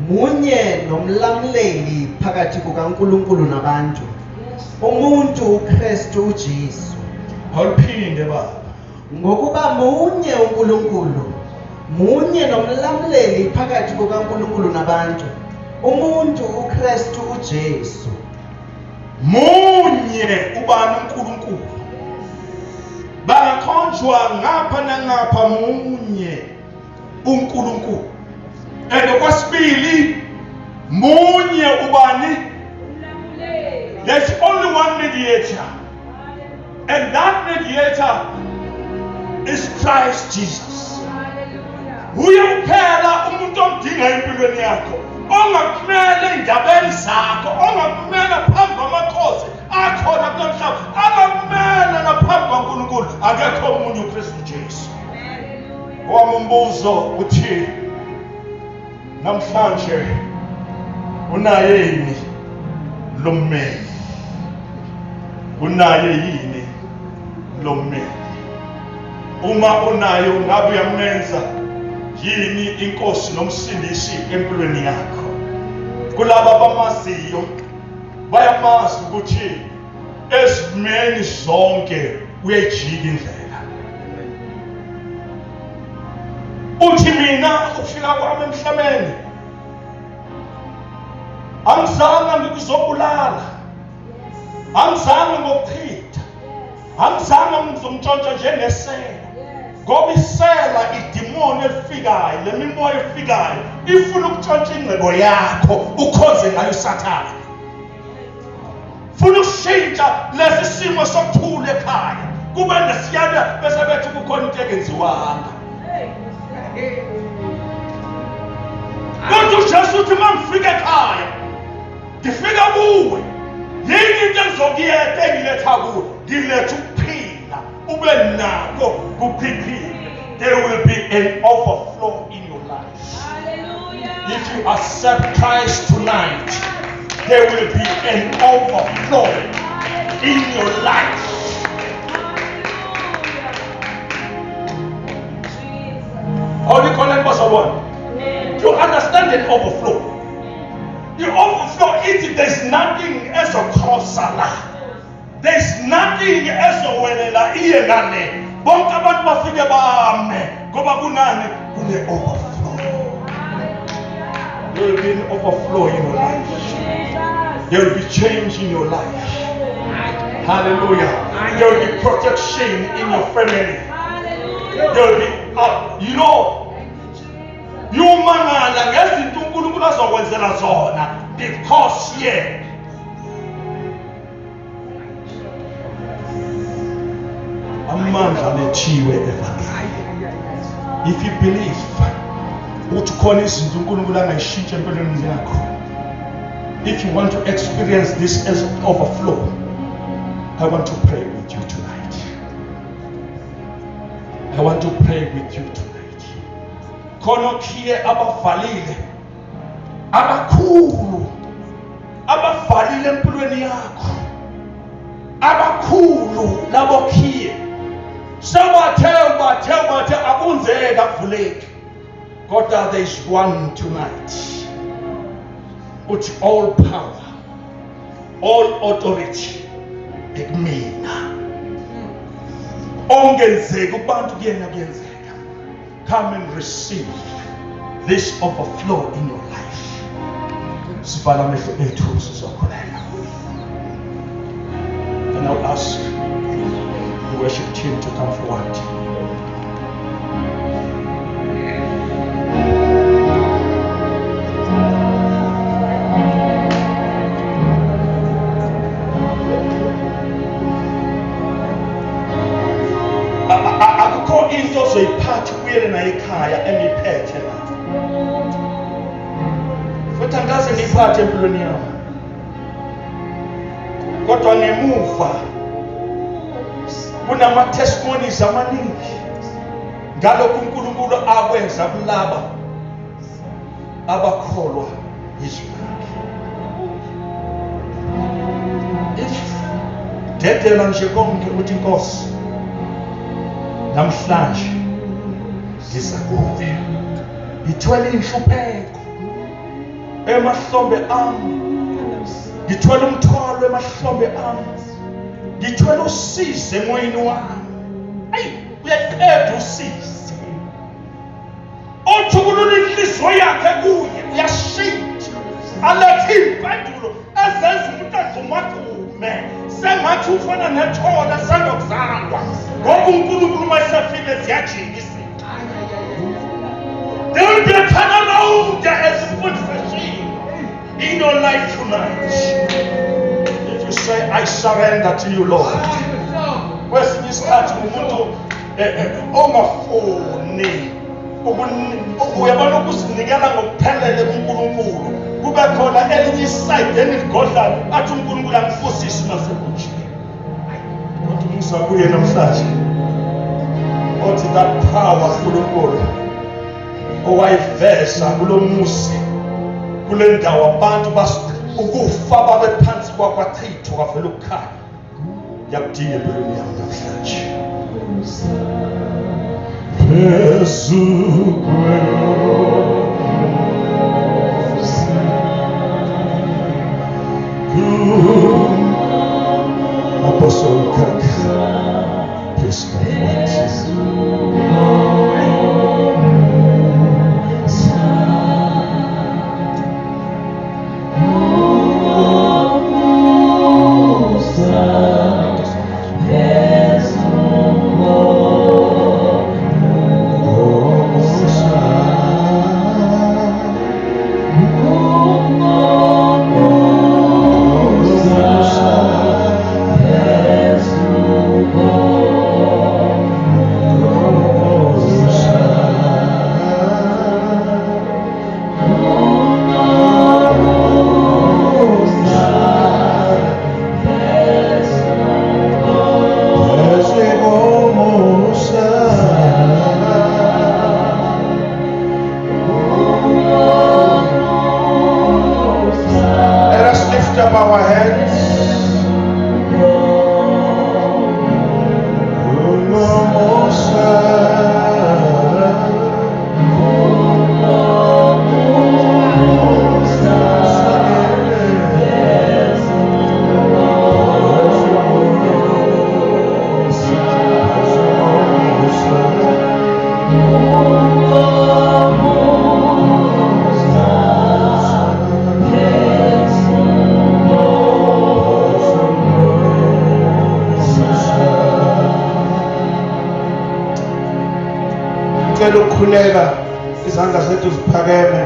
munye nomlamleli phakathi kukaNkulunkulu nabantu, umuntu uKristu uJesu. Awuphinde baba. Ngokuba munye uNkulunkulu, munye nomlamleli phakathi kukaNkulunkulu nabantu, umuntu uKristu uJesu. Munye ubani uNkulunkulu. Bangakhonjwa ngapha nangapha munye uNkulunkulu. Okwesibili munye ubani? There's only one mediator, and that mediator is Christ Jesus. Uye kuphela umuntu omdinga empilweni yakho, ongakumele indabeni zakho, ongakumele phambi kwamakhosi akhona kulomhlaba, ongakumele naphambi kwaNkulunkulu, akekho omunye uKristu Jesu. Owamumbuzo uthi namhlanje unaye yini lo mmeli? Unaye yini lo mmeli? Uma unaye ungabe uyamenza yini inkosi nomsindisi empilweni yakho? Kulaba bamaziyo bayamazi ukuthi esimeni zonke uyayijika indlela. Uthi mina ukufika kwami emhlabeni angizange ngikuzobulala, angizange ngokuchitha, angizange ngizomtshontsha njengesela, ngoba isela idimoni elifikayo, le mimoya efikayo ifuna ukutshontsha ingcebo yakho ukhoze ngayo usathane. Funa ukushintsha lesi simo sokuthula ekhaya kube nesiyana bese bethi kukhona into engenziwanga. Kodwa uJesu uthi uma ngifika ekhaya ngifika kuwe, yini into engizokuyetha engiletha kuwe? Ngiletha ukuphila ube nakho kuphiphile. There will be an overflow in your life. Hallelujah. If you accept Christ tonight, there will be an overflow in your life. How do you call it, Pastor One? You understand an overflow? The overflow is there's nothing as a crossala. There's nothing as a welela iyenane. Bonke abantu bafike bame ngoba kunani kune overflow. There will be an overflow in your life. There will be change in your life. Hallelujah. There will be protection in your family. There will be you know, yumangala ngezinto uNkulunkulu azokwenzela zona because here amandla lethiwe evangeli. If you believe ukuthi khona izinto uNkulunkulu angayishintsha empilweni yakho, if you want to experience this as overflow, I want to pray with you tonight. I want to pray with you tonight. Khona khiye abavalile abakhulu abavalile empilweni yakho, abakhulu labo khiye sabathe akunzeka kuvuleki. Kodwa there is one tonight, uthi all power, all authority ekumina, ongenzeka kubantu kuyena kuyenzeka. Come and receive this overflow in your life. Sivala amehlo ethu sizokholela. And I'll ask the worship team to come forward. Akukho into ozoyiphatha kuyele nayo ekhaya engiphethe la. Futhi angikaze ngiyiphathe empilweni yami. Kodwa ngemuva kunama testimonies amaningi ngalokho uNkulunkulu akwenza kulaba abakholwa izwi lakhe. Dedela nje konke uthi Nkosi, namhlanje ngiza kuwe. Ngithwele inhlupheko emahlombe ami, ngithwele umthwalo emahlombe ami, ngithwele usize emoyeni wami. Ayi, uyayiqeda usize. Othulula inhliziyo yakhe kuye, uyashintsha. Alethe impendulo ezenza umuntu adumadume, sengathi ufana nethola sandokuzalwa. Ngoba uNkulunkulu mayesefile ziyajikisa. There will be a turnaround as you put in your life tonight. If you say, I surrender to you, Lord. Kwesinye isikhathi umuntu ongafuni uyabona ukuzinikela ngokuphelele kuNkulunkulu. Kube khona elinye iside eligodlayo athi uNkulunkulu angifusisi masekujile. Kodwa umuzwa kuye namhlanje othi that power uNkulunkulu owayiveza kulo muzi kule ndawo abantu ukufa babe phansi kwaThixo kwavela ukukhanya. Yakudinga empilweni yami namhlanje. Apostle Kirk, please come forward. Ngicela ukukhuleka izandla zethu ziphakeme.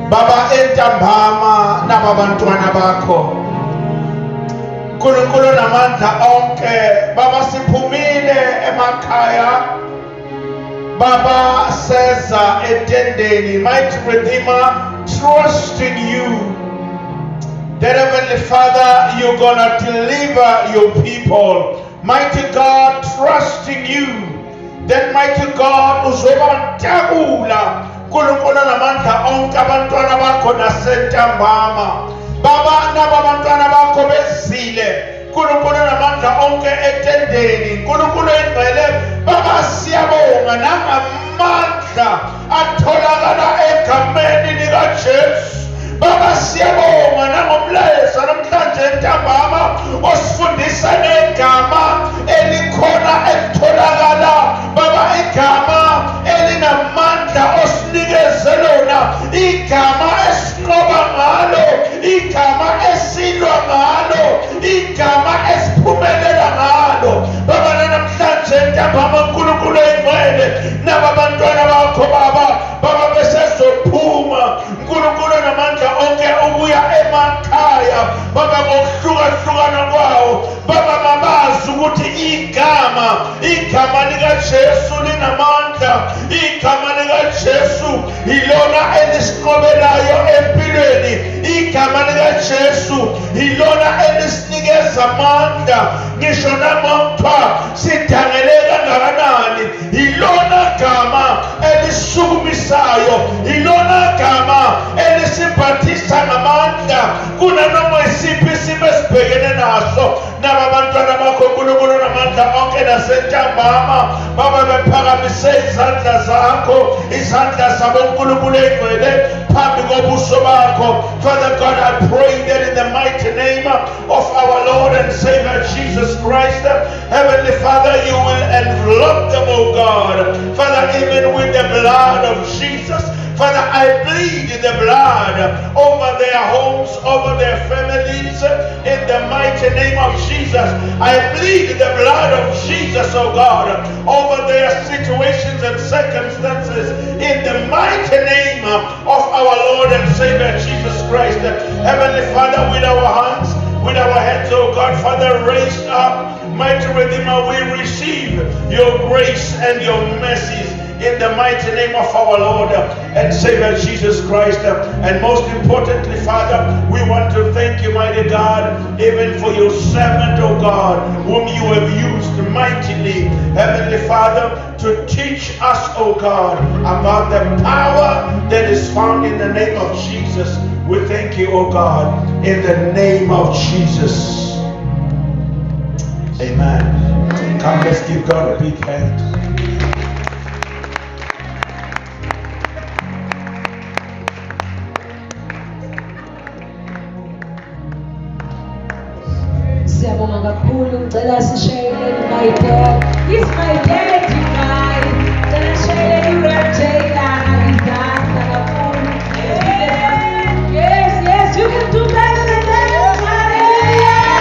Baba entambama naba bantwana bakho. Nkulunkulu namandla onke, Baba siphumile emakhaya. Baba seza etendeni, mighty Redeemer, trusting you. That Heavenly Father, you're gonna deliver your people. Mighty God, trusting you. That mighty God, uzobantabula. Nkulunkulu namandla onke abantwana bakho nasentambama. Baba naba bantwana bakho bezile. Nkulunkulu namandla onke etendeni. Nkulunkulu engcwele, Baba siyabonga nangamandla atholakala egameni likaJesu. Baba siyabonga nangomlayezo namhlanje entambama osifundisa ngegama elikhona elitholakala. Baba igama elinamandla osinikeze lona, igama esinqoba ngalo, igama esilwa ngalo, igama esiphumelela ngalo. Baba namhlanje entambama uNkulunkulu engcwele naba bantwana bakho Baba besezophuma uNkulunkulu namandla onke ubuya emakhaya Baba ngokuhlukahlukana kwawo. Baba mabazi ukuthi igama likaJesu linamandla, igama likaJesu ilona elisiqobelayo empilweni, igama likaJesu ilona elisinikeza amandla. Ngisho namathiwa sidangele kangakanani, ilona gama elisukumisayo, ilona gama elisiphathisa ngamandla kunanoma isiphi isimo esibhekene naso. Naba bantwana bakho uNkulunkulu namandla onke nasentambama Baba bephakamise izandla zakho, izandla zabo uNkulunkulu engcwele phambi kobuso bakho. Father God, I pray that in the mighty name of our Lord and Savior Jesus Christ, Heavenly Father, you will envelop them, O God. Father, even with the blood of Jesus, Father, I plead the blood over their homes, over their families, in the mighty name of Jesus. I plead the blood of Jesus, oh God, over their situations and circumstances, in the mighty name of our Lord and Savior Jesus Christ. Heavenly Father, with our hands, with our heads, oh God, Father, raised up, mighty Redeemer, we receive your grace and your mercies in the mighty name of our Lord and Savior Jesus Christ. And most importantly, Father, we want to thank you, mighty God, even for your servant, oh God, whom you have used mightily, Heavenly Father, to teach us, oh God, about the power that is found in the name of Jesus. We thank you, oh God, in the name of Jesus. Amen. Come, let's give God a big hand. Siyabonga kakhulu, ngicela sishayelele my dad. He's my dad, you guys. Ngicela sishayelele Rev J.Langa Lingamandla kakhulu. Yes, you can do better than that. Hallelujah.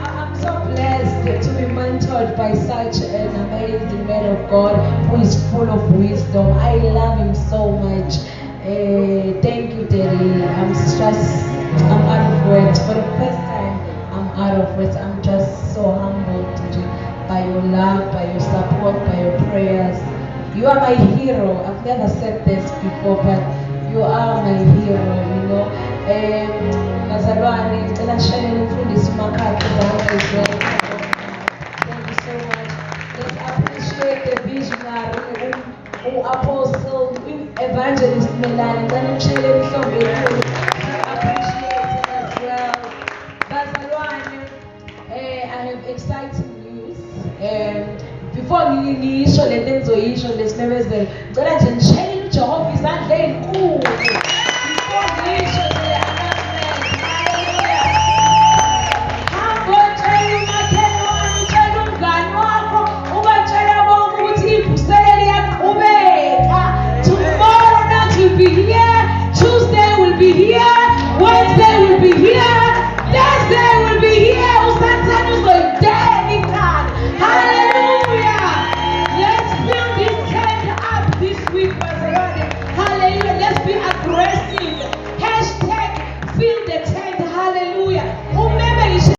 I'm so blessed to be mentored by such an amazing man of God who is full of wisdom. I love him so much. Thank you, Daddy. I'm out of words. For the first time, I'm out of words. I'm just so humbled by your love, by your support, by your prayers. You are my hero. I've never said this before, but you are my hero, you know. Nazarwane, ngicela shayele umfundisi uMakhakhe Israel. Thank you so much. Let's appreciate the visionary, apostle, evangelist Melanie. Ngicela ushayele mhlombe enkulu. I have exciting news. Before ngisho le nto engizoyisho lesimemezelo, ngicela nje ngishayele uJehova izandla ezinkulu.